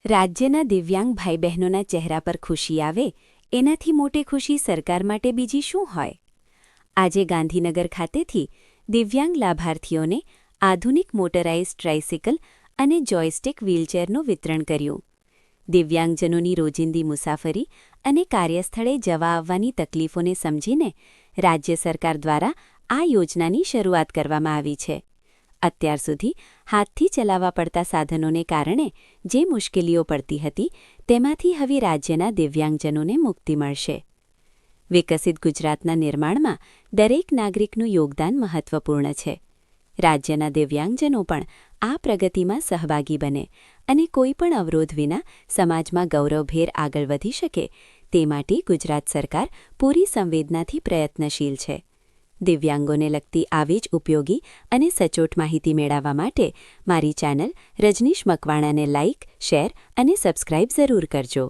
રાજ્યના દિવ્યાંગ ભાઈ બહેનોના ચહેરા પર ખુશી આવે એનાથી મોટી ખુશી સરકાર માટે બીજી શું હોય? આજે ગાંધીનગર ખાતેથી દિવ્યાંગ લાભાર્થીઓને આધુનિક મોટરાઇઝ્ડ ટ્રાઇસિકલ અને જોયસ્ટિક વ્હીલચેરનું વિતરણ કર્યું. દિવ્યાંગજનોની રોજિંદી મુસાફરી અને કાર્યસ્થળે જવા આવવાની તકલીફોને સમજીને રાજ્ય સરકાર દ્વારા આ યોજનાની શરૂઆત કરવામાં આવી છે. અત્યાર સુધી હાથથી ચલાવવા પડતા સાધનોને કારણે જે મુશ્કેલીઓ પડતી હતી તેમાંથી હવે રાજ્યના દિવ્યાંગજનોને મુક્તિ મળશે. વિકસિત ગુજરાતના નિર્માણમાં દરેક નાગરિકનું યોગદાન મહત્વપૂર્ણ છે. રાજ્યના દિવ્યાંગજનો પણ આ પ્રગતિમાં સહભાગી બને અને કોઈપણ અવરોધ વિના સમાજમાં ગૌરવભેર આગળ વધી શકે તે માટે ગુજરાત સરકાર પૂરી સંવેદનાથી પ્રયત્નશીલ છે. દિવ્યાંગોને લગતી આવી જ ઉપયોગી અને સચોટ માહિતી મેળવવા માટે મારી ચેનલ રજનીશ મકવાણાને લાઇક, શેર અને સબસ્ક્રાઇબ જરૂર કરજો.